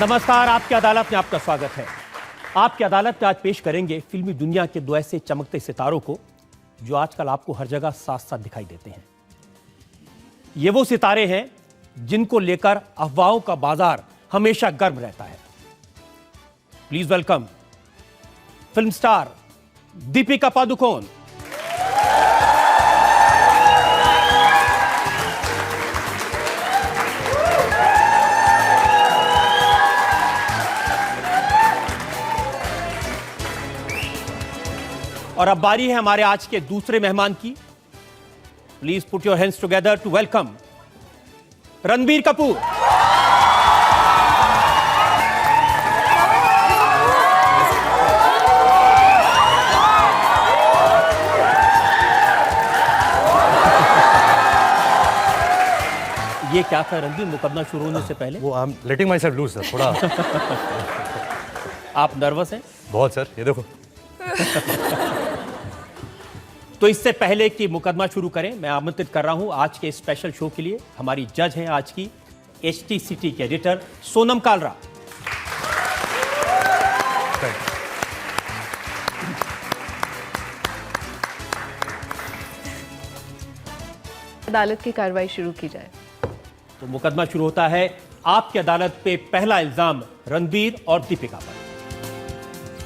नमस्कार, आपकी अदालत में आपका स्वागत है। आपकी अदालत में आज पेश करेंगे फिल्मी दुनिया के दो ऐसे चमकते सितारों को जो आजकल आपको हर जगह साथ साथ दिखाई देते हैं। ये वो सितारे हैं जिनको लेकर अफवाहों का बाजार हमेशा गर्म रहता है। Please welcome film star Deepika Padukone. और अब बारी है हमारे आज के दूसरे मेहमान की। Please put your hands together to welcome Ranbir Kapoor. ये क्या था रणबीर, मुकदमा शुरू होने से पहले? वो I am letting my self loose sir, थोड़ा। आप नर्वस हैं? बहुत सर, ये देखो। तो इससे पहले कि मुकदमा शुरू करें, मैं आमंत्रित कर रहा हूं आज के स्पेशल शो के लिए हमारी जज हैं आज की HT सिटी के एडिटर सोनम कालरा। अदालत की कार्रवाई शुरू की जाए। तो मुकदमा शुरू होता है। आपकी अदालत पे पहला इल्जाम रणबीर और दीपिका पर।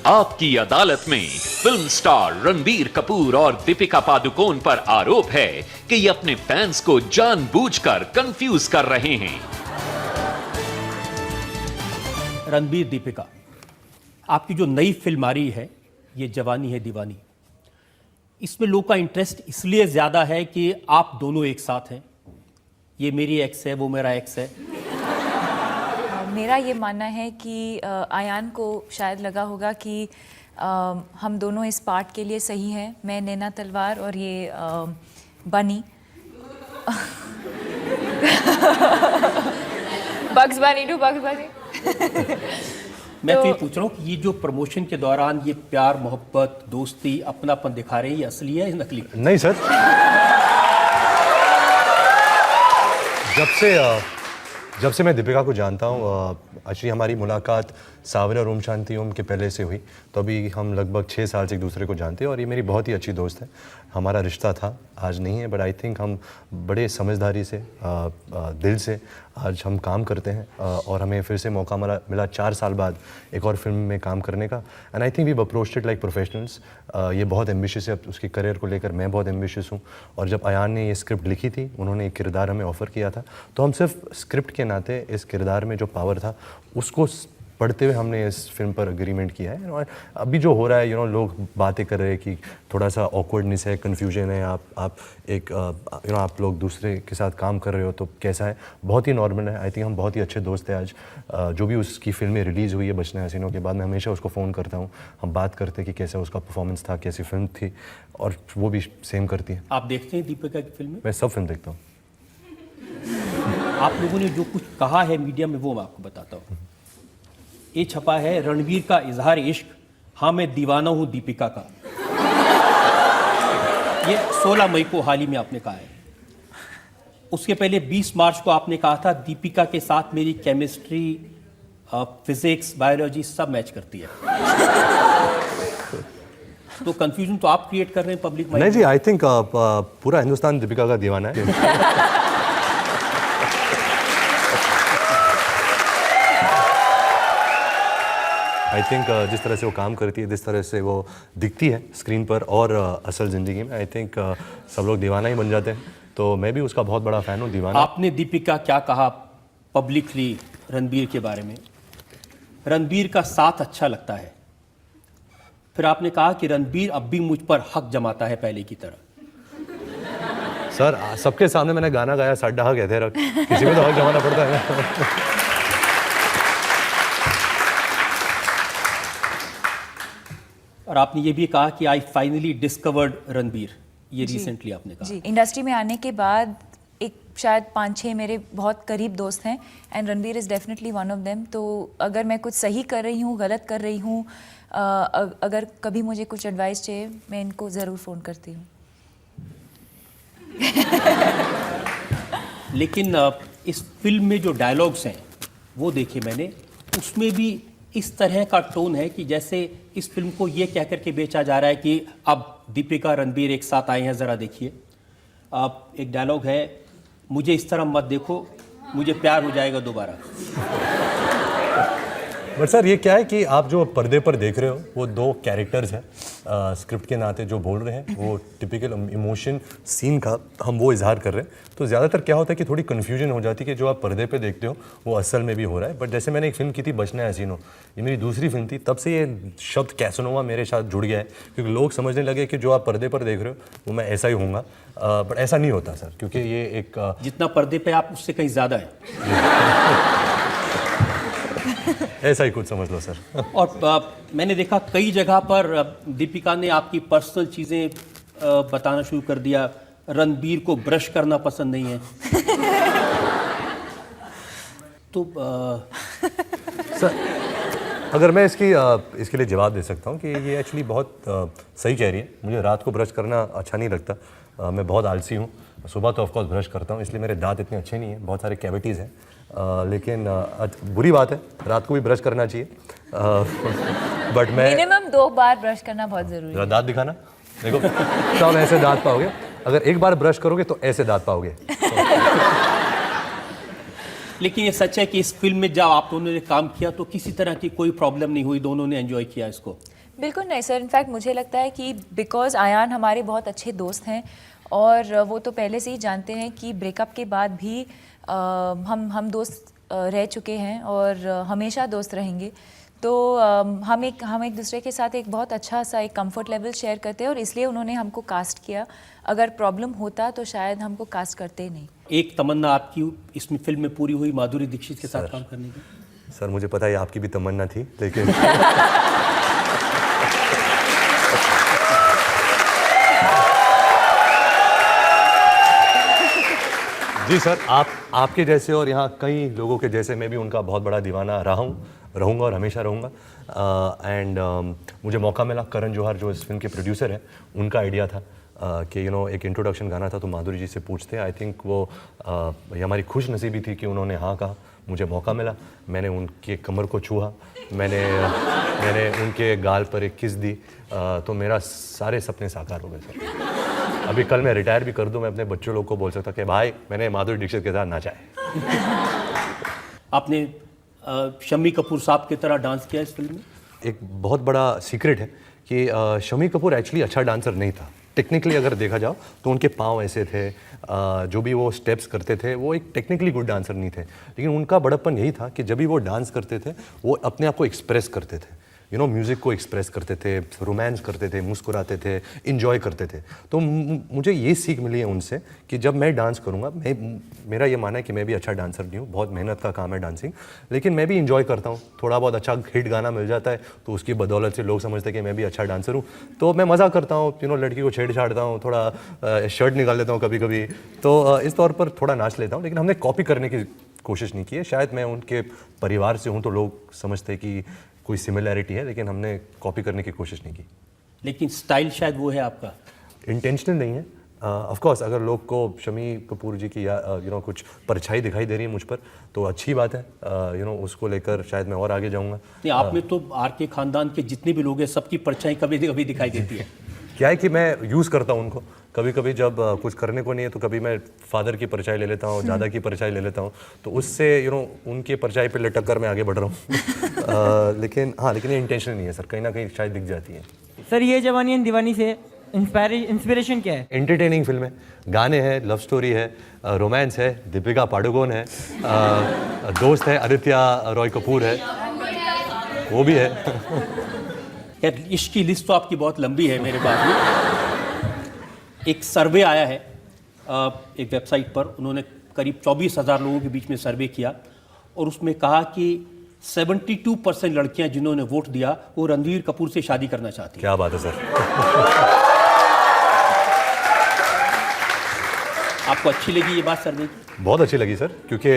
आपकी अदालत में फिल्म स्टार रणबीर कपूर और दीपिका पादुकोण पर आरोप है कि ये अपने फैंस को जानबूझकर कंफ्यूज कर रहे हैं। रणबीर, दीपिका, आपकी जो नई फिल्म आ रही है ये जवानी है दीवानी, इसमें लोगों का इंटरेस्ट इसलिए ज्यादा है कि आप दोनों एक साथ हैं। ये मेरी एक्स है, वो मेरा एक्स है। मेरा ये मानना है कि आयान को शायद लगा होगा कि हम दोनों इस पार्ट के लिए सही हैं। मैं नैना तलवार और ये बनी बग्स बनी टू बग्स बनी। मैं तो ये पूछ रहा हूँ कि ये जो प्रमोशन के दौरान ये प्यार मोहब्बत दोस्ती अपनापन दिखा रहे हैं, ये असली है या नकली? नहीं सर, जब से मैं दीपिका को जानता हूँ, एक्चुअली हमारी मुलाकात सावरे और ओम शांति ओम के पहले से हुई, तो अभी हम लगभग 6 साल से एक दूसरे को जानते हैं और ये मेरी बहुत ही अच्छी दोस्त है। हमारा रिश्ता था, आज नहीं है, बट आई थिंक हम बड़े समझदारी से दिल से आज हम काम करते हैं और हमें फिर से मौका मिला 4 साल बाद एक और फिल्म में काम करने का। And I think we approached it like professionals. ये बहुत एम्बिशियस है उसकी करियर को लेकर, मैं बहुत एम्बिशियस हूँ। और जब अयान ने ये स्क्रिप्ट लिखी थी, उन्होंने एक किरदार हमें ऑफ़र किया था, तो हम सिर्फ स्क्रिप्ट के नाते इस किरदार में जो पावर था उसको पढ़ते हुए हमने इस फिल्म पर एग्रीमेंट किया है। और अभी जो हो रहा है, लोग बातें कर रहे हैं कि थोड़ा सा ऑकवर्डनेस है, कन्फ्यूजन है, आप एक आप लोग दूसरे के साथ काम कर रहे हो तो कैसा है, बहुत ही नॉर्मल है। आई थिंक हम बहुत ही अच्छे दोस्त हैं। आज जो भी उसकी फिल्में रिलीज़ हुई है बचने हसीनों के बाद, मैं हमेशा उसको फ़ोन करता हूँ, हम बात करते हैं कि कैसा उसका परफॉर्मेंस था, कैसी फिल्म थी, और वो भी सेम करती है। आप देखते हैं दीपिका की फिल्में? मैं सब फिल्म देखता हूँ। आप लोगों ने जो कुछ कहा है मीडिया में वो मैं आपको बताता हूँ। ये छपा है रणबीर का इजहार इश्क, हाँ मैं दीवाना हूं दीपिका का। ये 16 मई को हाल ही में आपने कहा है। उसके पहले 20 मार्च को आपने कहा था दीपिका के साथ मेरी केमिस्ट्री, फिजिक्स, बायोलॉजी सब मैच करती है। तो कंफ्यूजन तो आप क्रिएट कर रहे हैं पब्लिक में। नहीं जी, आई थिंक पूरा हिंदुस्तान दीपिका का दीवाना है। आई थिंक जिस तरह से वो काम करती है, जिस तरह से वो दिखती है स्क्रीन पर और असल ज़िंदगी में, आई थिंक सब लोग दीवाना ही बन जाते हैं। तो मैं भी उसका बहुत बड़ा फ़ैन हूँ, दीवाना। आपने दीपिका क्या कहा पब्लिकली रणबीर के बारे में? रणबीर का साथ अच्छा लगता है। फिर आपने कहा कि रणबीर अब भी मुझ पर हक जमाता है पहले की तरह। सर, सबके सामने मैंने गाना गाया, साड्डा हक है तेरा, किसी को तो हक जमाना पड़ता है। और आपने ये भी कहा कि आई फाइनली डिस्कवर्ड रणबीर, ये रिसेंटली आपने कहा। जी, इंडस्ट्री में आने के बाद एक शायद 5-6 मेरे बहुत करीब दोस्त हैं and Ranbir is definitely one of them. तो अगर मैं कुछ सही कर रही हूँ, गलत कर रही हूँ, अगर कभी मुझे कुछ एडवाइस चाहिए, मैं इनको ज़रूर फ़ोन करती हूँ। लेकिन इस फिल्म में जो डायलॉग्स हैं वो देखे मैंने, उसमें भी इस तरह का टोन है कि जैसे इस फिल्म को ये कह करके बेचा जा रहा है कि अब दीपिका रणबीर एक साथ आए हैं, ज़रा देखिए। आप एक डायलॉग है, मुझे इस तरह मत देखो, मुझे प्यार हो जाएगा दोबारा। बट सर ये क्या है कि आप जो पर्दे पर देख रहे हो वो दो कैरेक्टर्स हैं, स्क्रिप्ट के नाते जो बोल रहे हैं वो टिपिकल इमोशन सीन का हम वो इजहार कर रहे हैं। तो ज़्यादातर क्या होता है कि थोड़ी कन्फ्यूजन हो जाती है कि जो आप पर्दे पे देखते हो वो असल में भी हो रहा है। बट जैसे मैंने एक फिल्म की थी बचना है हसीनो, ये मेरी दूसरी फिल्म थी, तब से ये शब्द कैसनोवा मेरे साथ जुड़ गया है, क्योंकि लोग समझने लगे कि जो आप पर्दे पर देख रहे हो वो मैं ऐसा ही होऊंगा। बट ऐसा नहीं होता सर, क्योंकि ये एक जितना पर्दे पे आप उससे कहीं ज़्यादा है। ऐसा ही कुछ समझ लो सर। और मैंने देखा कई जगह पर दीपिका ने आपकी पर्सनल चीज़ें बताना शुरू कर दिया। रणबीर को ब्रश करना पसंद नहीं है। तो सर अगर मैं इसके लिए जवाब दे सकता हूँ कि ये एक्चुअली बहुत सही कह रही है। मुझे रात को ब्रश करना अच्छा नहीं लगता, मैं बहुत आलसी हूँ। सुबह तो ऑफकोर्स ब्रश करता हूँ, इसलिए मेरे दांत इतने अच्छे नहीं हैं, बहुत सारे कैविटीज़ हैं। लेकिन बुरी बात है, रात को भी ब्रश करना चाहिए। बट मैं मिनिमम 2 बार ब्रश करना बहुत ज़रूरी है। जरा दांत दिखाना, देखो सब ऐसे दांत पाओगे। अगर एक बार ब्रश करोगे तो ऐसे दांत पाओगे। लेकिन ये सच है कि इस फिल्म में जब आप दोनों ने काम किया तो किसी तरह की कोई प्रॉब्लम नहीं हुई, दोनों ने एंजॉय किया इसको। बिल्कुल नहीं सर, इनफैक्ट मुझे लगता है कि बिकॉज आयान हमारे बहुत अच्छे दोस्त हैं और वो तो पहले से ही जानते हैं कि ब्रेकअप के बाद भी हम दोस्त रह चुके हैं और हमेशा दोस्त रहेंगे। तो हम एक दूसरे के साथ एक बहुत अच्छा सा एक कंफर्ट लेवल शेयर करते हैं और इसलिए उन्होंने हमको कास्ट किया। अगर प्रॉब्लम होता तो शायद हमको कास्ट करते ही नहीं। एक तमन्ना आपकी इसमें फिल्म में पूरी हुई माधुरी दीक्षित के साथ काम करने की। सर मुझे पता है आपकी भी तमन्ना थी, लेकिन जी सर, आपके जैसे और यहाँ कई लोगों के जैसे मैं भी उनका बहुत बड़ा दीवाना रहा हूँ, रहूँगा और हमेशा रहूँगा। एंड मुझे मौका मिला, करण जौहर जो इस फिल्म के प्रोड्यूसर हैं, उनका आइडिया था कि एक इंट्रोडक्शन गाना था तो माधुरी जी से पूछते हैं। आई थिंक वो ये हमारी खुश नसीबी थी कि उन्होंने हाँ कहा, मुझे मौका मिला, मैंने उनके कमर को छुआ, मैंने उनके गाल पर एक किस दी, तो मेरा सारे सपने साकार हो गए सर। अभी कल मैं रिटायर भी कर दूं, मैं अपने बच्चों लोग को बोल सकता कि भाई मैंने माधुरी दीक्षित के साथ नाचा है। आपने शम्मी कपूर साहब की तरह डांस किया इस फिल्म में? एक बहुत बड़ा सीक्रेट है कि शम्मी कपूर एक्चुअली अच्छा डांसर नहीं था। टेक्निकली अगर देखा जाओ तो उनके पाँव ऐसे थे, जो भी वो स्टेप्स करते थे वो एक टेक्निकली गुड डांसर नहीं थे। लेकिन उनका बड़प्पन यही था कि जब भी वो डांस करते थे वो अपने आप को एक्सप्रेस करते थे, म्यूज़िक को एक्सप्रेस करते थे, रोमांस करते थे, मुस्कुराते थे, इंजॉय करते थे। तो मुझे ये सीख मिली है उनसे कि जब मैं डांस करूँगा, मेरा ये मानना है कि मैं भी अच्छा डांसर नहीं हूँ, बहुत मेहनत का काम है डांसिंग, लेकिन मैं भी इंजॉय करता हूँ। थोड़ा बहुत अच्छा हिट गाना मिल जाता है तो उसकी बदौलत से लोग समझते हैं कि मैं भी अच्छा डांसर हूँ, तो मैं मज़ा करता हूँ, लड़की को छेड़छाड़ता हूँ, थोड़ा शर्ट निकाल लेता हूँ कभी कभी, तो इस तौर पर थोड़ा नाच लेता हूँ। लेकिन हमने कॉपी करने की कोशिश नहीं की है। शायद मैं उनके परिवार से हूँ तो लोग समझते हैं कि कोई सिमिलैरिटी है, लेकिन हमने कॉपी करने की कोशिश नहीं की। लेकिन स्टाइल शायद वो है आपका, इंटेंशनल नहीं है। ऑफ कोर्स अगर लोग को शम्मी कपूर जी की या कुछ परछाई दिखाई दे रही है मुझ पर तो अच्छी बात है, उसको लेकर शायद मैं और आगे जाऊंगा। नहीं, आप में तो आर के खानदान के जितने भी लोग हैं सबकी परछाई कभी कभी दिखाई देती है। क्या है कि मैं यूज़ करता हूँ उनको, कभी कभी जब कुछ करने को नहीं है तो कभी मैं फादर की परछाई ले लेता हूँ, दादा की परछाई ले लेता हूँ, तो उससे उनके परछाई पे लटक कर मैं आगे बढ़ रहा हूँ। लेकिन ये इंटेंशन नहीं है सर, कहीं ना कहीं शायद दिख जाती है। सर ये जवानी एंड दीवानी से इंस्पिरेशन क्या है? एंटरटेनिंग फिल्म है, गाने हैं, लव स्टोरी है, रोमांस है, दीपिका पाडुकोन है, दोस्त है आदित्य रॉय कपूर है, वो भी है। यार इश्क की लिस्ट तो आपकी बहुत लंबी है मेरे पास में। एक सर्वे आया है एक वेबसाइट पर, उन्होंने करीब 24,000 लोगों के बीच में सर्वे किया और उसमें कहा कि 72% लड़कियां जिन्होंने वोट दिया वो रणबीर कपूर से शादी करना चाहती हैं। क्या बात है सर। आपको अच्छी लगी ये बात सर्वे की? बहुत अच्छी लगी सर, क्योंकि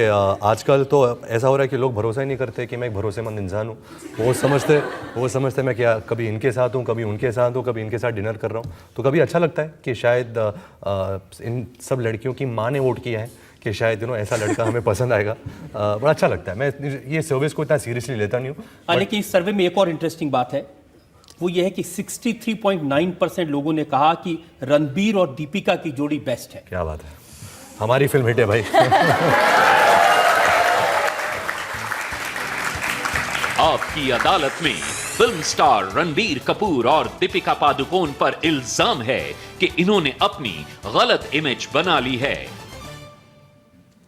आजकल तो ऐसा हो रहा है कि लोग भरोसा ही नहीं करते कि मैं एक भरोसेमंद इंसान हूँ। वो समझते मैं क्या कभी इनके साथ हूँ, कभी उनके साथ हूँ, कभी इनके साथ डिनर कर रहा हूँ, तो कभी अच्छा लगता है कि शायद इन सब लड़कियों की माँ ने वोट किया है कि शायद ऐसा लड़का हमें पसंद आएगा। बड़ा अच्छा लगता है। मैं ये सर्विस को इतना सीरियसली लेता नहीं हूँ। लेकिन इस सर्वे में एक और इंटरेस्टिंग बात है, वो ये है कि 63.9% लोगों ने कहा कि रणबीर और दीपिका की जोड़ी बेस्ट है। क्या बात है, हमारी फिल्म हिट है भाई। आपकी अदालत में फिल्म स्टार रणबीर कपूर और दीपिका पादुकोण पर इल्जाम है कि इन्होंने अपनी गलत इमेज बना ली है।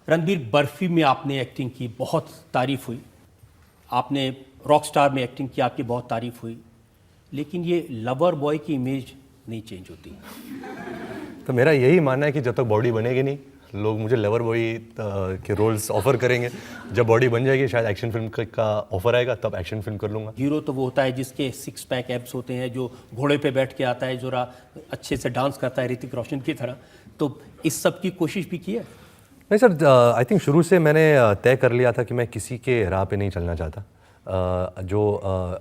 रणबीर, बर्फी में आपने एक्टिंग की, बहुत तारीफ हुई। आपने रॉकस्टार में एक्टिंग की, आपकी बहुत तारीफ हुई। लेकिन ये लवर बॉय की इमेज नहीं चेंज होती। तो मेरा यही मानना है कि जब तक बॉडी बनेगी नहीं, लोग मुझे लवर बॉय के रोल्स ऑफर करेंगे। जब बॉडी बन जाएगी, शायद एक्शन फिल्म का ऑफर आएगा, तब एक्शन फिल्म कर लूँगा। हीरो तो वो होता है जिसके 6 पैक एब्स होते हैं, जो घोड़े पे बैठ के आता है, जरा अच्छे से डांस करता है ऋतिक रोशन की तरह। तो इस सब की कोशिश भी की है? नहीं सर, आई थिंक शुरू से मैंने तय कर लिया था कि मैं किसी के राह पे नहीं चलना चाहता।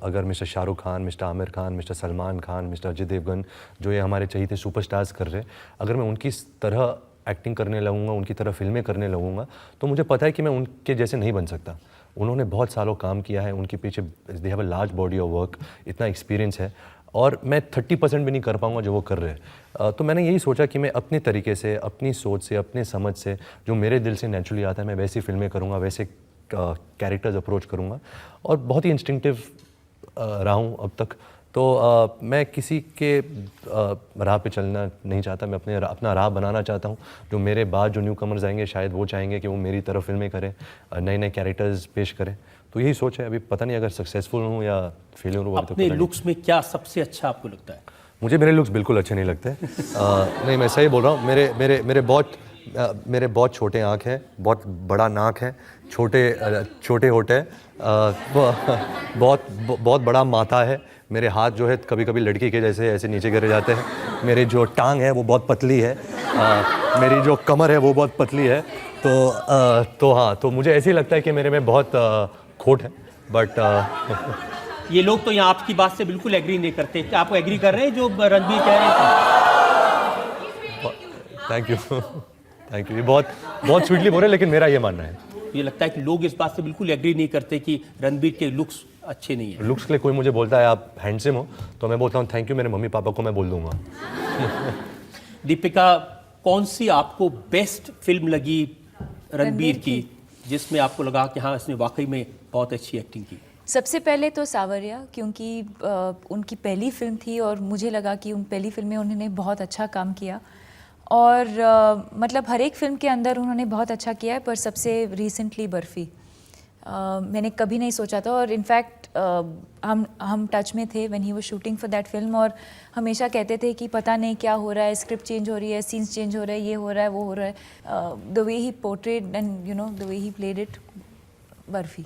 अगर mister Shahrukh Khan, mister Aamir Khan, mister Salman Khan, mister Ajay Devgn, जो ये हमारे चहीते सुपरस्टार्स कर रहे हैं, अगर मैं उनकी तरह एक्टिंग करने लगूंगा, उनकी तरह फिल्में करने लगूंगा, तो मुझे पता है कि मैं उनके जैसे नहीं बन सकता। उन्होंने बहुत सालों काम किया है, उनके पीछे they have a large body of work, इतना एक्सपीरियंस है, और मैं 30% भी नहीं कर पाऊंगा जो वो कर रहे हैं। तो मैंने यही सोचा कि मैं अपने तरीके से, अपनी सोच से, अपने समझ से, जो मेरे दिल से नेचुरली आता है, मैं वैसी फिल्में करूँगा, वैसे कैरेक्टर्स अप्रोच करूँगा, और बहुत ही इंस्टिंक्टिव रहा हूँ अब तक। तो मैं किसी के राह पे चलना नहीं चाहता। मैं अपना राह बनाना चाहता हूँ। जो मेरे बाद जो न्यू कमर्स आएंगे, शायद वो चाहेंगे कि वो मेरी तरफ फिल्में करें, नए नए कैरेक्टर्स पेश करें। तो यही सोच है। अभी पता नहीं अगर सक्सेसफुल हूँ या फेलियर हूँ। अपने लुक्स में क्या सबसे अच्छा आपको लगता है? मुझे मेरे लुक्स बिल्कुल अच्छे नहीं लगते। नहीं, मैं सही बोल रहा हूँ। मेरे बहुत छोटे आँख हैं, बहुत बड़ा नाक है, छोटे होठ है, बहुत बड़ा माथा है। मेरे हाथ जो है कभी कभी लड़की के जैसे ऐसे नीचे गिर जाते हैं। मेरी जो टांग है वो बहुत पतली है। मेरी जो कमर है वो बहुत पतली है। तो हाँ, तो मुझे ऐसे ही लगता है कि मेरे में बहुत खोट है। बट ये लोग तो यहाँ आपकी बात से बिल्कुल एग्री नहीं करते। क्या आप एग्री कर रहे हैं जो रणबीर कह रहे हैं? Thank you. ये बहुत स्वीटली बोल रहे हैं, लेकिन मेरा ये मानना है। ये लगता है कि लोग इस बात से बिल्कुल एग्री नहीं करते कि रणबीर के लुक्स अच्छे नहीं है। लुक्स के लिए कोई मुझे बोलता है आप हैंडसम हो, तो मैं बोलता हूँ थैंक यू, मेरे मम्मी पापा को मैं बोल दूंगा। दीपिका, कौन सी आपको बेस्ट फिल्म लगी रणबीर की, जिसमें आपको लगा कि हाँ, इसने वाकई में बहुत अच्छी एक्टिंग की? सबसे पहले तो सावरिया, क्योंकि उनकी पहली फिल्म थी और मुझे लगा कि उन पहली फिल्म में उन्होंने बहुत अच्छा काम किया। और मतलब हर एक फिल्म के अंदर उन्होंने बहुत अच्छा किया है, पर सबसे रिसेंटली बर्फी मैंने कभी नहीं सोचा था। और इनफैक्ट हम टच में थे when he was shooting for that film, और हमेशा कहते थे कि पता नहीं क्या हो रहा है, स्क्रिप्ट चेंज हो रही है, सीन्स चेंज हो रहा है, ये हो रहा है, वो हो रहा है। The way he portrayed and the way he played it, barfi.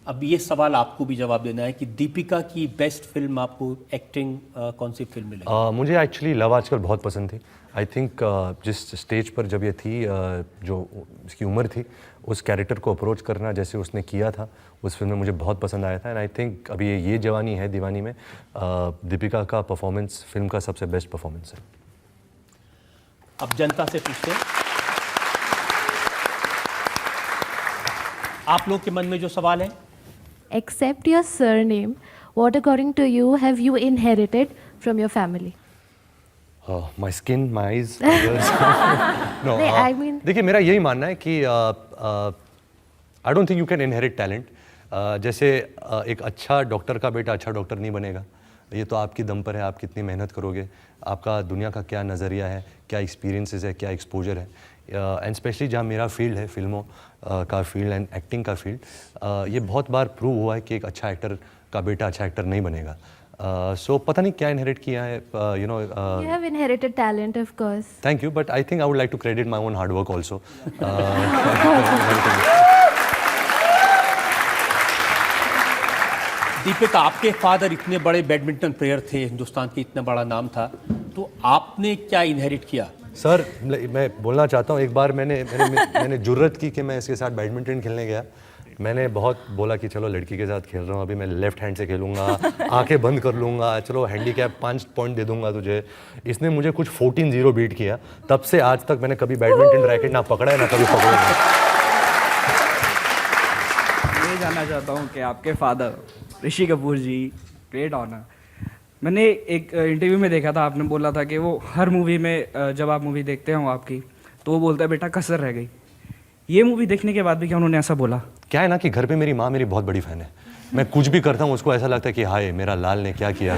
अब ये सवाल आपको भी जवाब देना है कि दीपिका की बेस्ट फिल्म आपको एक्टिंग कौन सी फिल्म में लगी? मुझे एक्चुअली लव आजकल बहुत पसंद थी। आई थिंक जिस स्टेज पर जब ये थी, जो उसकी उम्र थी, उस कैरेक्टर को अप्रोच करना जैसे उसने किया था, उस फिल्म में मुझे बहुत पसंद आया था। एंड आई थिंक अभी ये जवानी है दीवानी में दीपिका का परफॉर्मेंस फिल्म का सबसे बेस्ट परफॉर्मेंस है। अब जनता से पूछते हैं, आप लोग के मन में जो सवाल है। Except your surname, what according to you have you inherited from your family? My skin, my eyes, ears. No, नहीं, I mean- देखिए, मेरा यही मानना है कि I don't think you can inherit talent. जैसे एक अच्छा डॉक्टर का बेटा अच्छा डॉक्टर नहीं बनेगा। ये तो आपकी दम पर है, आप कितनी मेहनत करोगे, आपका दुनिया का क्या नज़रिया है, क्या एक्सपीरियंसेस है, क्या एक्सपोजर है। एंड स्पेशली जहाँ मेरा फील्ड है, फिल्मों का फील्ड एंड एक्टिंग का फील्ड, ये बहुत बार प्रूव हुआ है कि एक अच्छा एक्टर का बेटा अच्छा एक्टर नहीं बनेगा। सो पता नहीं क्या इनहेरिट किया है, You have inherited talent, of course. Thank you, but I think I would like to credit my own hard work also. Deepika, आपके फादर इतने बड़े बैडमिंटन प्लेयर थे, हिंदुस्तान की इतना बड़ा नाम था, तो आपने क्या इनहेरिट किया? सर, मैं बोलना चाहता हूँ, एक बार मैंने जुर्रत की कि मैं इसके साथ बैडमिंटन खेलने गया, मैंने बहुत बोला कि चलो लड़की के साथ खेल रहा हूँ, अभी मैं लेफ्ट हैंड से खेलूंगा, आंखें बंद कर लूँगा, चलो हैंडीकैप 5 पॉइंट दे दूंगा तुझे। इसने मुझे कुछ 14-0 बीट किया। तब से आज तक मैंने कभी बैडमिंटन रैकेट ना पकड़ा है ना कभी पकड़ा है। ये जानना चाहता हूँ कि आपके फादर ऋषि कपूर जी, ग्रेट ऑनर, मैंने एक इंटरव्यू में देखा था, आपने बोला था कि वो हर मूवी में जब आप मूवी देखते हो आपकी, तो वो बोलता है बेटा कसर रह गई। ये मूवी देखने के बाद भी क्या उन्होंने ऐसा बोला? क्या है ना कि घर पे मेरी माँ मेरी बहुत बड़ी फ़ैन है। मैं कुछ भी करता हूँ उसको ऐसा लगता है कि हाय मेरा लाल ने क्या किया।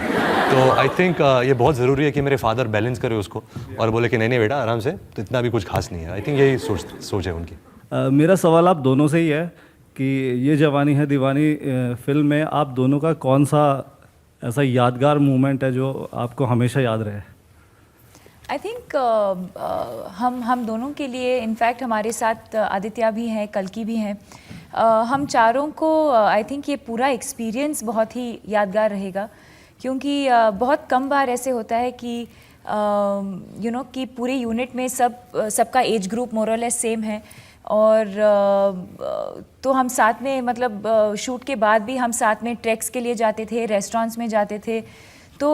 तो आई थिंक ये बहुत ज़रूरी है कि मेरे फादर बैलेंस करे उसको और बोले कि नहीं नहीं बेटा आराम से, तो इतना भी कुछ खास नहीं है। आई थिंक यही सोच है उनकी। मेरा सवाल आप दोनों से ही है कि ये जवानी है दीवानी फिल्म में आप दोनों का कौन सा ऐसा यादगार मोमेंट है जो आपको हमेशा याद रहे? आई थिंक हम दोनों के लिए, इनफैक्ट हमारे साथ आदित्य भी हैं, कल्की भी हैं, हम चारों को आई थिंक ये पूरा एक्सपीरियंस बहुत ही यादगार रहेगा, क्योंकि बहुत कम बार ऐसे होता है कि कि पूरे यूनिट में सबका एज ग्रुप मोरलेस सेम है, और तो हम साथ में मतलब शूट के बाद भी हम साथ में ट्रैक्स के लिए जाते थे, रेस्टोरेंट्स में जाते थे। तो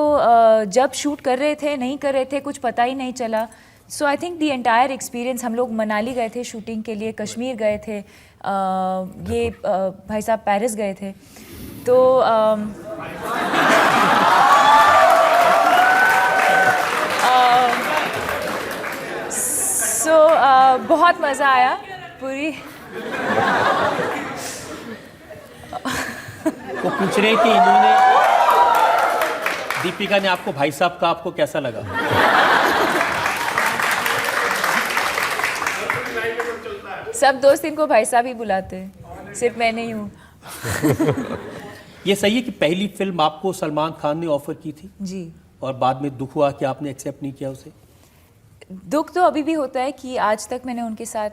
जब शूट कर रहे थे नहीं कर रहे थे कुछ पता ही नहीं चला। So I think the entire experience, हम लोग मनाली गए थे शूटिंग के लिए, कश्मीर गए थे, ये भाई साहब पेरिस गए थे, तो बहुत मज़ा आया पूरी। वो पूछ रहे हैं कि इन्होंने, दीपिका ने आपको भाई साहब का, आपको कैसा लगा? सब दोस्त इनको भाई साहब ही बुलाते हैं, सिर्फ मैं नहीं हूँ। ये सही है कि पहली फिल्म आपको सलमान खान ने ऑफर की थी जी, और बाद में दुख हुआ कि आपने एक्सेप्ट नहीं किया उसे? दुख तो अभी भी होता है कि आज तक मैंने उनके साथ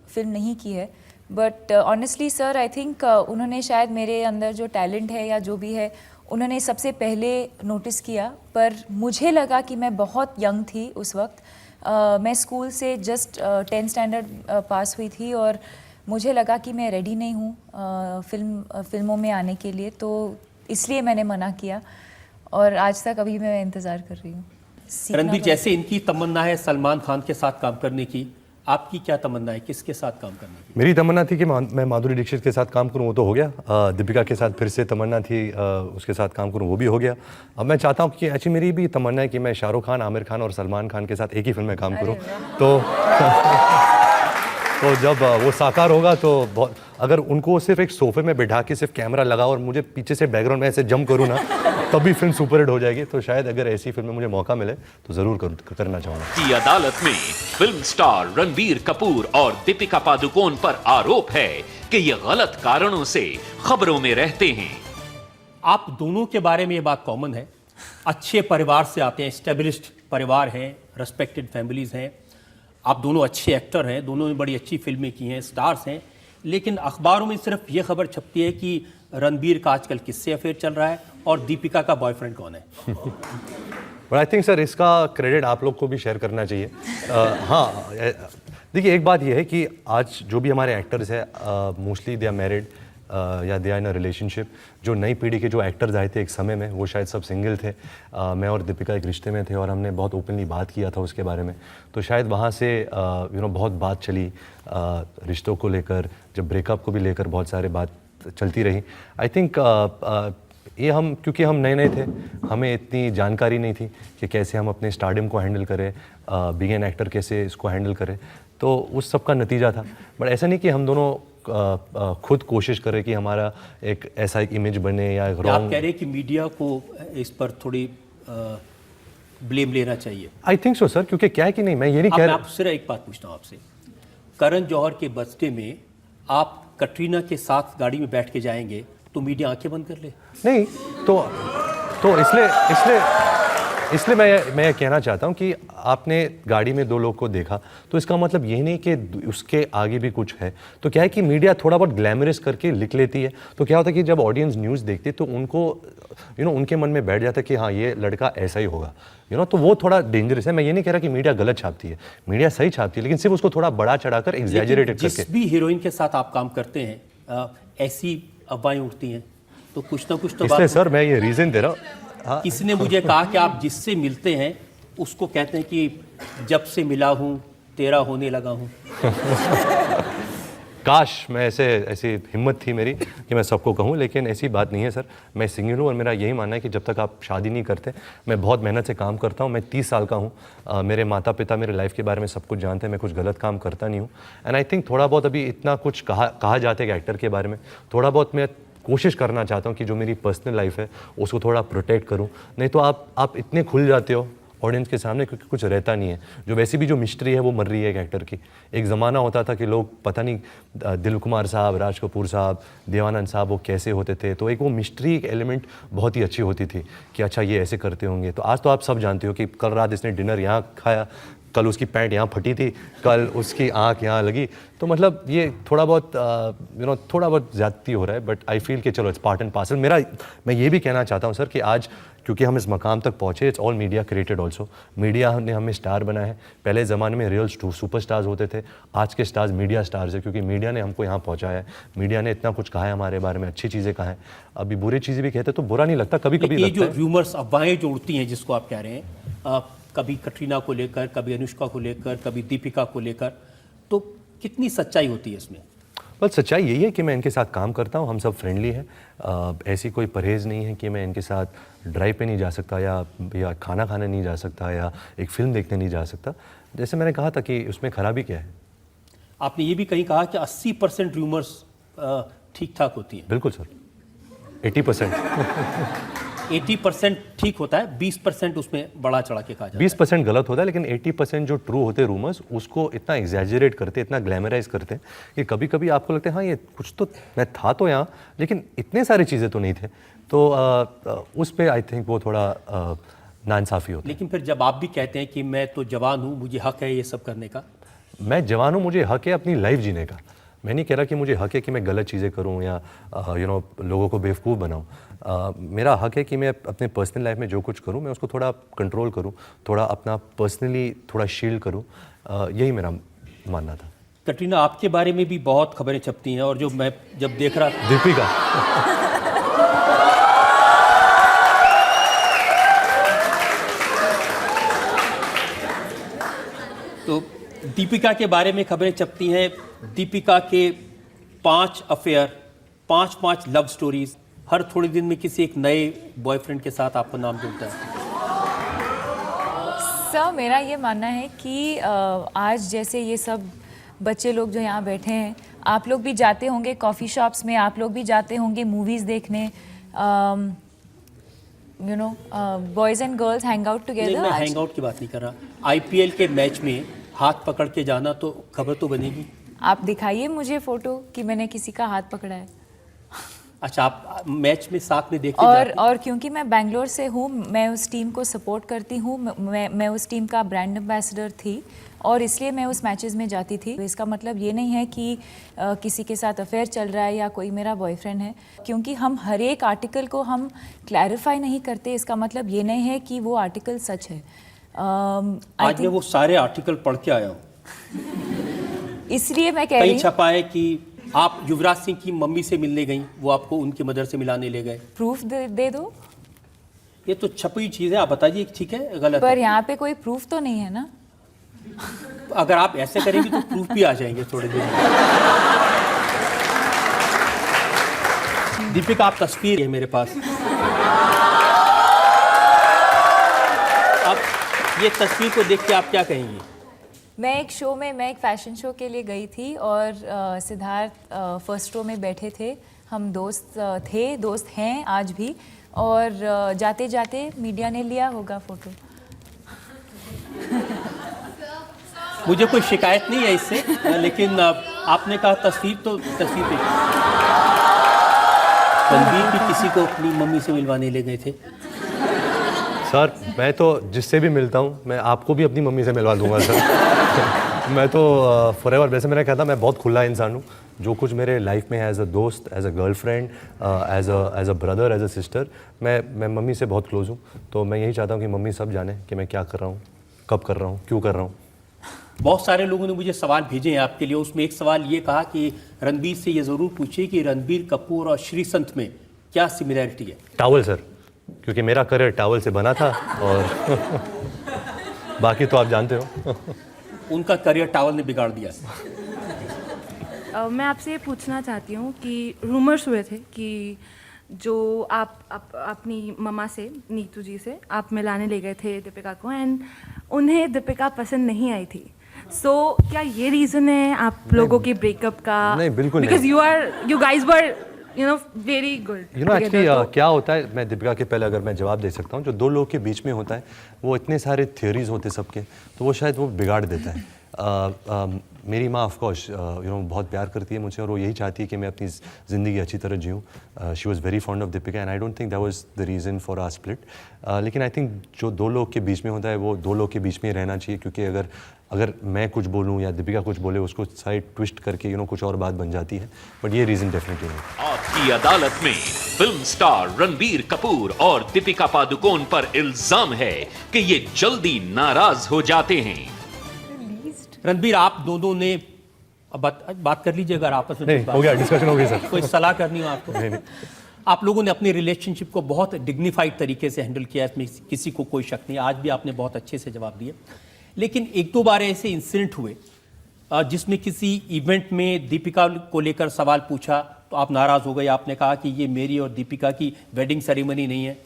फिल्म नहीं की है, but honestly sir I think उन्होंने शायद मेरे अंदर जो टैलेंट है या जो भी है उन्होंने सबसे पहले नोटिस किया। पर मुझे लगा कि मैं बहुत यंग थी उस वक्त, मैं स्कूल से जस्ट 10th स्टैंडर्ड पास हुई थी, और मुझे लगा कि मैं रेडी नहीं हूँ फिल्मों में आने के लिए, तो इसलिए मैंने मना किया, और आज तक अभी मैं इंतज़ार कर रही हूँ। रणबीर, जैसे इनकी तमन्ना है सलमान खान के साथ काम करने की, आपकी क्या तमन्ना है, किसके साथ काम करने की? मेरी तमन्ना थी कि मैं माधुरी दीक्षित के साथ काम करूं, वो तो हो गया। दीपिका के साथ फिर से तमन्ना थी उसके साथ काम करूं, वो भी हो गया। अब मैं चाहता हूं कि एक्चुअली मेरी भी तमन्ना है कि मैं शाहरुख खान, आमिर खान और सलमान खान के साथ एक ही फिल्म में काम करूं। तो जब वो साकार होगा तो बहुत, अगर उनको सिर्फ एक सोफे में बैठा के सिर्फ कैमरा लगा और मुझे पीछे से बैकग्राउंड में ऐसे जंप करूँ ना, तभी फिल्म सुपरहिट हो जाएगी। तो शायद अगर ऐसी फिल्म में मुझे मौका मिले तो ज़रूर करना चाहूँगा। की अदालत में फिल्म स्टार रणबीर कपूर और दीपिका पादुकोण पर आरोप है कि ये गलत कारणों से खबरों में रहते हैं। आप दोनों के बारे में ये बात कॉमन है, अच्छे परिवार से आते हैं, एस्टेब्लिश्ड परिवार हैं, रेस्पेक्टेड फैमिलीज हैं, आप दोनों अच्छे एक्टर हैं, दोनों ने बड़ी अच्छी फिल्में की हैं, स्टार्स हैं, लेकिन अखबारों में सिर्फ ये खबर छपती है कि रणबीर का आजकल किससे अफेयर चल रहा है और दीपिका का बॉयफ्रेंड कौन है। बट आई थिंक सर इसका क्रेडिट आप लोग को भी शेयर करना चाहिए। हाँ देखिए, एक बात यह है कि आज जो भी हमारे एक्टर्स हैं मोस्टली दे आर मैरिड या they are in a relationship. जो नई पीढ़ी के जो एक्टर्स आए थे एक समय में, वो शायद सब सिंगल थे। मैं और दीपिका एक रिश्ते में थे और हमने बहुत ओपनली बात किया था उसके बारे में, तो शायद वहाँ से बहुत बात चली रिश्तों को लेकर, जब ब्रेकअप को भी लेकर बहुत सारे बात चलती रही। आई थिंक ये क्योंकि हम नए नए थे, हमें इतनी जानकारी नहीं थी कि कैसे हम अपने स्टारडम को हैंडल करें, बिग एन एक्टर कैसे इसको हैंडल करें, तो उस सब का नतीजा था। बट ऐसा नहीं कि हम दोनों खुद कोशिश करें कि हमारा एक ऐसा एक इमेज बने या एक आप कह रहे हैं कि मीडिया को इस पर थोड़ी ब्लेम लेना चाहिए? आई थिंक सो सर, क्योंकि क्या है कि नहीं, मैं ये नहीं कह रहा। आप सिर्फ एक बात पूछता हूँ आपसे, करण जौहर के बर्थडे में आप कटरीना के साथ गाड़ी में बैठ के जाएंगे तो मीडिया आंखें बंद कर ले? नहीं, तो इसलिए मैं कहना चाहता हूँ कि आपने गाड़ी में दो लोग को देखा, तो इसका मतलब यही नहीं कि उसके आगे भी कुछ है। तो क्या है कि मीडिया थोड़ा बहुत ग्लैमरस करके लिख लेती है, तो क्या होता है कि जब ऑडियंस न्यूज़ देखती है तो उनको उनके मन में बैठ जाता है कि हाँ ये लड़का ऐसा ही होगा, तो वो थोड़ा डेंजरस है। मैं ये नहीं कह रहा कि मीडिया गलत छापती है, मीडिया सही छापती है, लेकिन सिर्फ उसको थोड़ा बड़ा चढ़ाकर एग्जैजरेटेड करके। जिस भी हीरोइन के साथ आप काम करते हैं ऐसी अफवाहें उठती हैं, तो कुछ ना कुछ तो इसलिए बात। सर मैं ये रीज़न दे रहा हूँ। हाँ, किसी ने मुझे कहा कि आप जिससे मिलते हैं उसको कहते हैं कि जब से मिला हूँ तेरा होने लगा हूँ। काश मैं ऐसी हिम्मत थी मेरी कि मैं सबको कहूँ, लेकिन ऐसी बात नहीं है सर। मैं सिंगल हूँ और मेरा यही मानना है कि जब तक आप शादी नहीं करते, मैं बहुत मेहनत से काम करता हूँ। मैं 30 साल का हूँ। मेरे माता पिता मेरे लाइफ के बारे में सब कुछ जानते हैं। मैं कुछ गलत काम करता नहीं हूँ। एंड आई थिंक थोड़ा बहुत अभी इतना कुछ कहा जाता है कि एक्टर के बारे में, थोड़ा बहुत मैं कोशिश करना चाहता हूँ कि जो मेरी पर्सनल लाइफ है उसको थोड़ा प्रोटेक्ट करूँ। नहीं तो आप इतने खुल जाते हो ऑडियंस के सामने, क्योंकि कुछ रहता नहीं है। जो वैसी भी जो मिस्ट्री है वो मर रही है एक एक्टर की। एक ज़माना होता था कि लोग पता नहीं दिल कुमार साहब, राज कपूर साहब, देवानंद साहब वो कैसे होते थे, तो एक वो मिस्ट्री एक एलिमेंट बहुत ही अच्छी होती थी कि अच्छा ये ऐसे करते होंगे। तो आज तो आप सब जानते हो कि कल रात इसने डिनर यहाँ खाया, कल उसकी पैंट यहाँ फटी थी, कल उसकी आँख यहाँ लगी। तो मतलब ये थोड़ा बहुत थोड़ा बहुत ज़्यादती हो रहा है, बट आई फील कि चलो इट्स पार्ट एंड पार्सल। मैं ये भी कहना चाहता हूँ सर कि आज क्योंकि हम इस मकाम तक पहुँचे, it's all media created also. Media ने हमें स्टार बनाया है। पहले ज़माने में रियल सुपर स्टार्स होते थे, आज के स्टार्स मीडिया स्टार्स है, क्योंकि मीडिया ने हमको यहाँ पहुँचाया है। मीडिया ने इतना कुछ कहा है हमारे बारे में, अच्छी चीज़ें कहा है। अभी बुरी चीज़ें भी कहते तो बुरा नहीं लगता, कभी कभी ये लगता जो है। र्यूमर्स अफवाहें जो उड़ती हैं जिसको आप कह रहे हैं, कभी कटरीना को लेकर, कभी अनुष्का को लेकर, कभी दीपिका को लेकर, तो कितनी सच्चाई होती है इसमें? बस सच्चाई यही है कि मैं इनके साथ काम करता हूँ, हम सब फ्रेंडली हैं। ऐसी कोई परहेज़ नहीं है कि मैं इनके साथ ड्राइव पे नहीं जा सकता या खाना खाने नहीं जा सकता या एक फ़िल्म देखने नहीं जा सकता। जैसे मैंने कहा था कि उसमें ख़राबी क्या है। आपने ये भी कहीं कहा कि 80% र्यूमर्स ठीक ठाक होती हैं। बिल्कुल सर, 80%। 80% ठीक होता है, 20% उसमें बड़ा चढ़ा के कहा जाता है। 20% गलत होता है, लेकिन 80% जो ट्रू होते हैं रूमर्स, उसको इतना एग्जैजरेट करते, इतना ग्लैमराइज करते हैं कि कभी कभी आपको लगता है हाँ ये कुछ तो मैं था तो यहाँ, लेकिन इतने सारी चीज़ें तो नहीं थे। तो उस पर आई थिंक वो थोड़ा नाइंसाफ़ी होती है। लेकिन फिर जब आप भी कहते हैं कि मैं तो जवान हूँ, मुझे हक है ये सब करने का। मैं जवान हूँ, मुझे हक है अपनी लाइफ जीने का। मैं नहीं कह रहा कि मुझे हक है कि मैं गलत चीज़ें करूं या लोगों को बेवकूफ़ बनाऊं। मेरा हक है कि मैं अपने पर्सनल लाइफ में जो कुछ करूं मैं उसको थोड़ा कंट्रोल करूं, थोड़ा अपना पर्सनली थोड़ा शील्ड करूं। यही मेरा मानना था। कटरीना, आपके बारे में भी बहुत खबरें छपती हैं, और जो मैं जब देख रहा था दीपिका तो दीपिका के बारे में खबरें छपती हैं। दीपिका के 5 अफेयर, 5 लव स्टोरीज, हर थोड़े दिन में किसी एक नए बॉयफ्रेंड के साथ आपका नाम जुड़ता है। सर, मेरा ये मानना है कि आज जैसे ये सब बच्चे लोग जो यहाँ बैठे हैं, आप लोग भी जाते होंगे कॉफ़ी शॉप्स में, आप लोग भी जाते होंगे मूवीज़ देखने, boys and girls hang out नहीं, मैं टुगेदर। हैंग आउट की बात नहीं कर रहा। आईपीएल के मैच में हाथ पकड़ के जाना तो खबर तो बनेगी। आप दिखाइए मुझे फ़ोटो कि मैंने किसी का हाथ पकड़ा है। अच्छा, आप मैच में साथ में देखते और क्योंकि मैं बेंगलोर से हूँ, मैं उस टीम को सपोर्ट करती हूँ, मैं उस टीम का ब्रांड एम्बेसडर थी, और इसलिए मैं उस मैचेस में जाती थी। इसका मतलब ये नहीं है कि किसी के साथ अफेयर चल रहा है या कोई मेरा बॉयफ्रेंड है। क्योंकि हम हर एक आर्टिकल को हम क्लैरिफाई नहीं करते, इसका मतलब ये नहीं है कि वो आर्टिकल सच है। आज मैं वो सारे आर्टिकल पढ़ के आया हूँ। इसलिए मैं कह कहीं रही हूँ, छपा है कि आप युवराज सिंह की मम्मी से मिलने गई, वो आपको उनकी मदर से मिलाने ले गए। प्रूफ दे दो। ये तो छपी चीज़ है, आप बताइए ठीक है गलत पर है। यहाँ पे कोई प्रूफ तो नहीं है ना। अगर आप ऐसे करेंगे तो प्रूफ भी आ जाएंगे थोड़े दिन में। दीपिका, आप तस्वीर है मेरे पास। अब ये तस्वीर को देख के आप क्या कहेंगी? मैं एक फ़ैशन शो के लिए गई थी, और सिद्धार्थ फर्स्ट रो में बैठे थे। हम दोस्त हैं आज भी, और जाते जाते मीडिया ने लिया होगा फ़ोटो। मुझे कोई शिकायत नहीं है इससे, लेकिन आपने कहा तस्वीर, तो तस्वीर पे रणबीर भी किसी को अपनी मम्मी से मिलवाने ले गए थे। सर, मैं तो जिससे भी मिलता हूँ मैं आपको भी अपनी मम्मी से मिलवा दूंगा सर। मैं तो फॉरएवर, वैसे मैंने कहा था मैं बहुत खुला इंसान हूँ। जो कुछ मेरे लाइफ में है, एज अ दोस्त, as a girlfriend, as a brother, as a sister, मैं मम्मी से बहुत क्लोज हूँ। तो मैं यही चाहता हूँ कि मम्मी सब जाने कि मैं क्या कर रहा हूँ, कब कर रहा हूँ, क्यों कर रहा हूँ। बहुत सारे लोगों ने मुझे सवाल भेजे हैं आपके लिए। उसमें एक सवाल ये कहा कि रणबीर से ये ज़रूर पूछिए कि रणबीर कपूर और श्री संत में क्या सिमिलैरिटी है। टावल सर, क्योंकि मेरा करियर टावल से बना था और बाकी तो आप जानते हो। उनका करियर टावल ने बिगाड़ दिया। मैं आपसे ये पूछना चाहती हूँ कि रूमर्स हुए थे कि जो आप अपनी मम्मा से, नीतू जी से आप मिलाने ले गए थे दीपिका को, एंड उन्हें दीपिका पसंद नहीं आई थी। सो क्या ये रीज़न है आप लोगों के ब्रेकअप का? नहीं, बिल्कुल नहीं। Because you guys were very good. Actually क्या होता है, मैं दीपिका के पहले अगर मैं जवाब दे सकता हूँ, जो दो लोगों के बीच में होता है वो इतने सारे थियोरीज होते सबके, तो वो शायद वो बिगाड़ देता है। मेरी माँ ऑफ कोर्स बहुत प्यार करती है मुझे और वो यही चाहती है कि मैं अपनी ज़िंदगी अच्छी तरह जीऊँ। She was very fond of Deepika and I don't think that was the reason for our split. लेकिन आई थिंक जो दो लोग के बीच में होता है वो दो लोग के बीच में ही रहना चाहिए, क्योंकि अगर मैं कुछ बोलूँ या दीपिका कुछ बोले उसको साइड ट्विस्ट करके कुछ और बात बन जाती है। बट ये रीज़न डेफिनेटली नहीं। आपकी अदालत में फिल्म स्टार रणबीर कपूर और दीपिका पादुकोण पर इल्जाम है कि ये जल्दी नाराज हो जाते हैं। रणबीर, आप दोनों ने अब बात कर लीजिए अगर आपस में। नहीं, हो गया, डिस्कशन हो गई सर। कोई सलाह करनी हो आपको? नहीं। आप लोगों ने अपनी रिलेशनशिप को बहुत डिग्निफाइड तरीके से हैंडल किया, इसमें किसी को कोई शक नहीं। आज भी आपने बहुत अच्छे से जवाब दिए। लेकिन एक दो बार ऐसे इंसिडेंट हुए जिसमें किसी इवेंट में दीपिका को लेकर सवाल पूछा तो आप नाराज हो गए। आपने कहा कि ये मेरी और दीपिका की वेडिंग सेरेमनी नहीं है,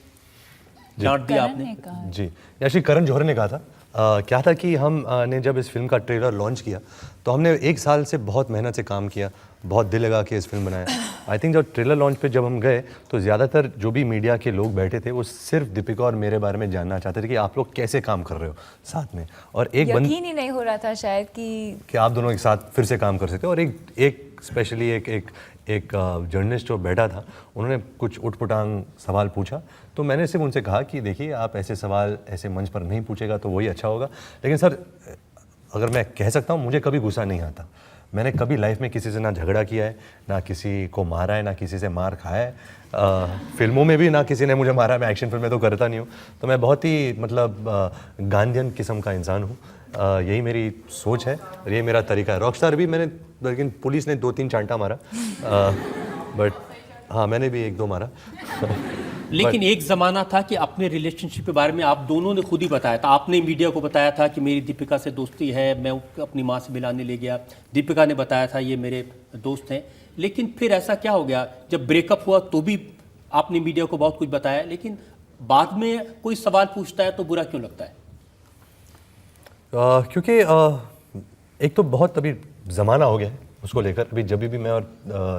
डांट दिया आपने। जी, एक्चुअली करण जौहर ने कहा था। क्या था कि हम ने जब इस फिल्म का ट्रेलर लॉन्च किया तो हमने 1 साल से बहुत मेहनत से काम किया, बहुत दिल लगा के इस फिल्म बनाया। आई थिंक जब ट्रेलर लॉन्च पे जब हम गए तो ज़्यादातर जो भी मीडिया के लोग बैठे थे वो सिर्फ दीपिका और मेरे बारे में जानना चाहते थे कि आप लोग कैसे काम कर रहे हो साथ में। और यकीन ही नहीं हो रहा था शायद कि आप दोनों एक साथ फिर से काम कर सकते हो। और एक स्पेशली एक जर्नलिस्ट जो बैठा था, उन्होंने कुछ उटपटांग सवाल पूछा तो मैंने सिर्फ उनसे कहा कि देखिए, आप ऐसे सवाल ऐसे मंच पर नहीं पूछेगा तो वही अच्छा होगा। लेकिन सर, अगर मैं कह सकता हूँ, मुझे कभी गुस्सा नहीं आता। मैंने कभी लाइफ में किसी से ना झगड़ा किया है, ना किसी को मारा है, ना किसी से मार खाया है। फिल्मों में भी ना किसी ने मुझे मारा है। मैं एक्शन फिल्म में तो करता नहीं हूँ। तो मैं बहुत ही गांधीयन किस्म का इंसान हूँ। यही मेरी सोच है और ये मेरा तरीका है। रॉकस्टार भी मैंने, लेकिन पुलिस ने 2-3 चांटा मारा, बट हाँ, मैंने भी 1-2 मारा। लेकिन एक ज़माना था कि अपने रिलेशनशिप के बारे में आप दोनों ने खुद ही बताया था। आपने मीडिया को बताया था कि मेरी दीपिका से दोस्ती है, मैं अपनी माँ से मिलाने ले गया। दीपिका ने बताया था ये मेरे दोस्त हैं। लेकिन फिर ऐसा क्या हो गया, जब ब्रेकअप हुआ तो भी आपने मीडिया को बहुत कुछ बताया, लेकिन बाद में कोई सवाल पूछता है तो बुरा क्यों लगता है? क्योंकि एक तो बहुत अभी ज़माना हो गया है उसको लेकर। अभी जब भी मैं और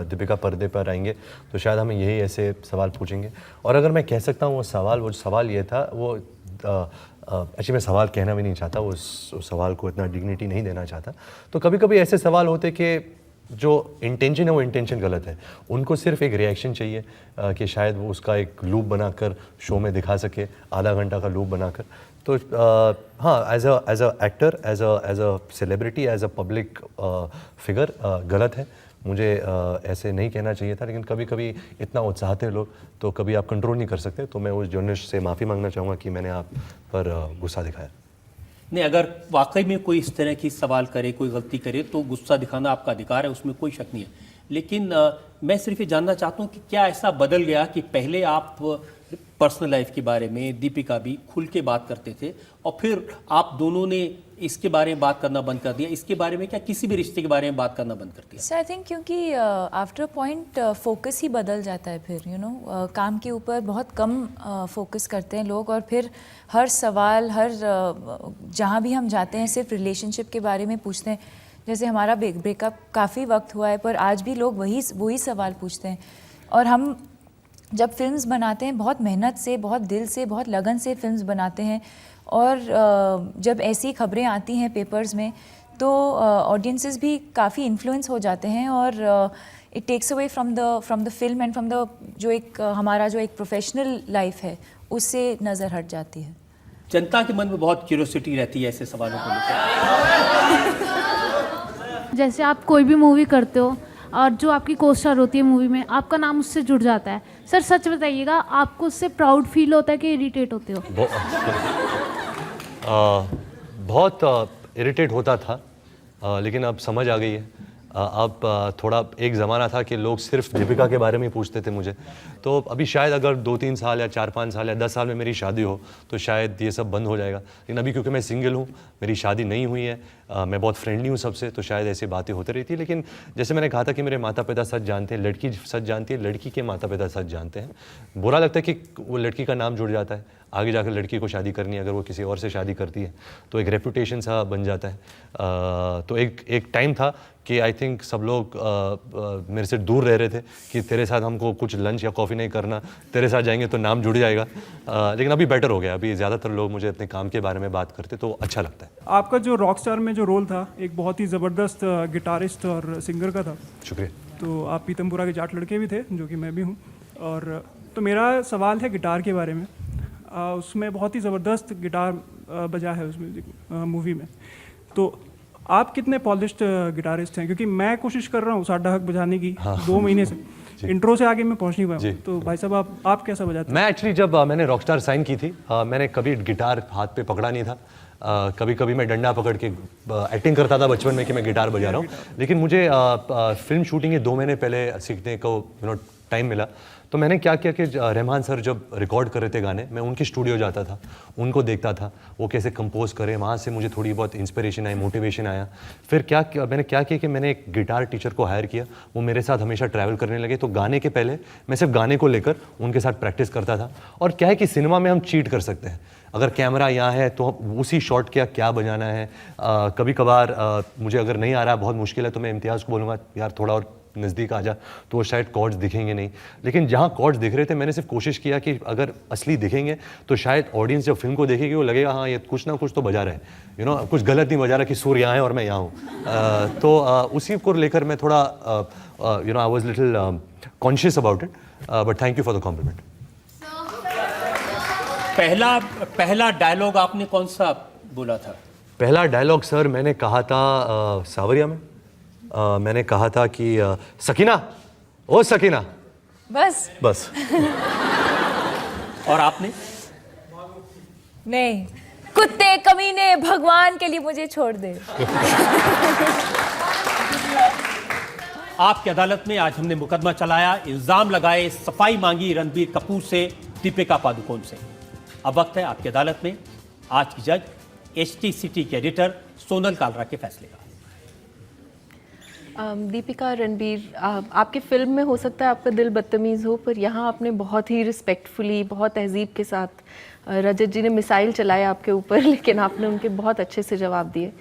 दीपिका पर्दे पर आएंगे तो शायद हमें यही ऐसे सवाल पूछेंगे। और अगर मैं कह सकता हूँ वो सवाल ये था, वो एक्चुअली मैं सवाल कहना भी नहीं चाहता, उस सवाल को इतना डिग्निटी नहीं देना चाहता। तो कभी कभी ऐसे सवाल होते कि जो इंटेंशन है वो इंटेंशन गलत है। उनको सिर्फ एक रिएक्शन चाहिए कि शायद वो उसका एक लूप बनाकर शो में दिखा सके, आधा घंटा का लूप बनाकर। तो हाँ, as a actor, as a celebrity, as a public figure गलत है। मुझे ऐसे नहीं कहना चाहिए था। लेकिन कभी कभी इतना उत्साहते हैं लोग तो कभी आप कंट्रोल नहीं कर सकते। तो मैं उस जर्नलिस्ट से माफ़ी मांगना चाहूँगा कि मैंने आप पर गुस्सा दिखाया। नहीं, अगर वाकई में कोई इस तरह की सवाल करे, कोई गलती करे तो गुस्सा दिखाना आपका अधिकार है, उसमें कोई शक नहीं है। लेकिन मैं सिर्फ ये जानना चाहता हूँ कि क्या ऐसा बदल गया कि पहले आप पर्सनल लाइफ के बारे में, दीपिका भी खुल के बात करते थे और फिर आप दोनों ने इसके बारे में बात करना बंद कर दिया? इसके बारे में क्या किसी भी रिश्ते के बारे में बात करना बंद कर दिया? सर, आई थिंक क्योंकि आफ्टर पॉइंट फोकस ही बदल जाता है। फिर काम के ऊपर बहुत कम फोकस करते हैं लोग और फिर हर सवाल, हर जहाँ भी हम जाते हैं सिर्फ रिलेशनशिप के बारे में पूछते हैं। जैसे हमारा ब्रेकअप काफ़ी वक्त हुआ है पर आज भी लोग वही सवाल पूछते हैं। और हम जब फिल्म्स बनाते हैं बहुत मेहनत से, बहुत दिल से, बहुत लगन से फिल्म्स बनाते हैं और जब ऐसी खबरें आती हैं पेपर्स में तो ऑडियंसेस भी काफ़ी इन्फ्लुएंस हो जाते हैं और it takes away from the film and from the जो एक हमारा जो एक प्रोफेशनल लाइफ है उससे नज़र हट जाती है। जनता के मन में बहुत क्यूरियोसिटी रहती है ऐसे सवालों को लेकर। जैसे आप कोई भी मूवी करते हो और जो आपकी को स्टार होती है मूवी में, आपका नाम उससे जुड़ जाता है। सर सच बताइएगा, आपको उससे प्राउड फील होता है कि इरिटेट होते हो? बहुत इरिटेट होता था, लेकिन अब समझ आ गई है। अब थोड़ा एक ज़माना था कि लोग सिर्फ दीपिका के बारे में ही पूछते थे मुझे, तो अभी शायद अगर 2-3 साल या 4-5 साल या 10 साल में मेरी शादी हो तो शायद ये सब बंद हो जाएगा। लेकिन अभी क्योंकि मैं सिंगल हूँ, मेरी शादी नहीं हुई है, मैं बहुत फ्रेंडली हूँ सबसे, तो शायद ऐसी बातें होती रहती है। लेकिन जैसे मैंने कहा था कि मेरे माता पिता सच जानते हैं, लड़की सच जानती है, लड़की के माता पिता सच जानते हैं। बुरा लगता है कि वो लड़की का नाम जुड़ जाता है, आगे जाकर लड़की को शादी करनी है, अगर वो किसी और से शादी करती है तो एक रेपुटेशन सा बन जाता है। तो एक टाइम था कि आई थिंक सब लोग मेरे से दूर रह रहे थे कि तेरे साथ हमको कुछ लंच या कॉफ़ी नहीं करना, तेरे साथ जाएंगे तो नाम जुड़ जाएगा। लेकिन अभी बेटर हो गया, अभी ज़्यादातर लोग मुझे अपने काम के बारे में बात करते तो अच्छा लगता है। आपका जो रॉकस्टार में जो रोल था, एक बहुत ही ज़बरदस्त गिटारिस्ट और सिंगर का था। शुक्रिया। तो आप पीतमपुरा के जाट लड़के भी थे, जो कि मैं भी हूँ। और तो मेरा सवाल है गिटार के बारे में। उसमें बहुत ही ज़बरदस्त गिटार बजा है उस म्यूजिक मूवी में। तो आप कितने पॉलिश्ड गिटारिस्ट हैं? क्योंकि मैं कोशिश कर रहा हूँ साडा हक बजाने की 2 महीने से, इंट्रो से आगे मैं पहुँच नहीं पाया। तो भाई साहब आप कैसा बजाते हैं? मैं एक्चुअली जब मैंने रॉकस्टार साइन की थी, मैंने कभी गिटार हाथ पे पकड़ा नहीं था। कभी कभी मैं डंडा पकड़ के एक्टिंग करता था बचपन में कि मैं गिटार बजा रहा हूँ। लेकिन मुझे फिल्म शूटिंग के 2 महीने पहले सीखने को टाइम मिला। तो मैंने क्या किया कि रहमान सर जब रिकॉर्ड कर रहे थे गाने, मैं उनकी स्टूडियो जाता था, उनको देखता था वो कैसे कंपोज करें, वहाँ से मुझे थोड़ी बहुत इंस्पिरेशन आई, मोटिवेशन आया। फिर मैंने क्या किया कि मैंने एक गिटार टीचर को हायर किया, वो मेरे साथ हमेशा ट्रैवल करने लगे। तो गाने के पहले मैं सिर्फ गाने को लेकर उनके साथ प्रैक्टिस करता था। और क्या है कि सिनेमा में हम चीट कर सकते हैं, अगर कैमरा यहाँ है तो उसी शॉट क्या बजाना है। कभी कभार मुझे अगर नहीं आ रहा, बहुत मुश्किल है, तो मैं इम्तियाज़ को बोलूँगा यार थोड़ा और नज़दीक आ जा, तो वो शायद कॉर्ड्स दिखेंगे नहीं। लेकिन जहाँ कॉर्ड्स दिख रहे थे, मैंने सिर्फ कोशिश किया कि अगर असली दिखेंगे तो शायद ऑडियंस जब फिल्म को देखेगी वो लगेगा हाँ ये कुछ ना कुछ तो बजा रहा है, कुछ गलत नहीं बजा रहा कि सुर यहाँ है और मैं यहाँ हूँ। तो उसी को लेकर मैं थोड़ा I was little conscious about it, but thank you for the compliment. पहला डायलॉग आपने कौन सा बोला था? पहला डायलॉग सर मैंने कहा था सावरिया में। मैंने कहा था कि सकीना, ओ सकीना, बस। और आपने? नहीं, कुत्ते कमीने, भगवान के लिए मुझे छोड़ दे। आपकी अदालत में आज हमने मुकदमा चलाया, इल्जाम लगाए, सफाई मांगी रणबीर कपूर से, दीपिका पादुकोण से। अब वक्त है आपकी अदालत में आज की जज HTCT के एडिटर सोनल कालरा के फैसले का। दीपिका, रणबीर, आपकी फिल्म में हो सकता है आपका दिल बदतमीज़ हो, पर यहाँ आपने बहुत ही रिस्पेक्टफुली, बहुत तहजीब के साथ, रजत जी ने मिसाइल चलाया आपके ऊपर, लेकिन आपने उनके बहुत अच्छे से जवाब दिए।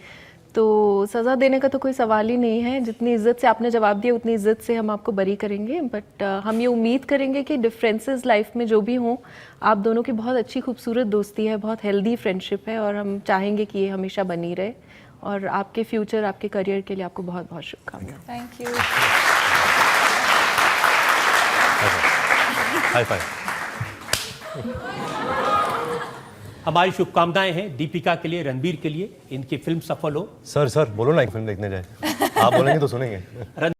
तो सज़ा देने का तो कोई सवाल ही नहीं है। जितनी इज़्ज़त से आपने जवाब दिया उतनी इज़्ज़त से हम आपको बरी करेंगे। बट हम ये उम्मीद करेंगे कि डिफरेंसेस लाइफ में जो भी हों, आप दोनों की बहुत अच्छी खूबसूरत दोस्ती है, बहुत हेल्दी फ्रेंडशिप है, और हम चाहेंगे कि ये हमेशा बनी रहे। और आपके फ्यूचर, आपके करियर के लिए आपको बहुत बहुत शुभकामनाएं। Thank you. High five. हमारी शुभकामनाएं हैं दीपिका के लिए, रणबीर के लिए, इनकी फिल्म सफल हो। सर बोलो ना एक फिल्म देखने जाए। आप बोलेंगे तो सुनेंगे।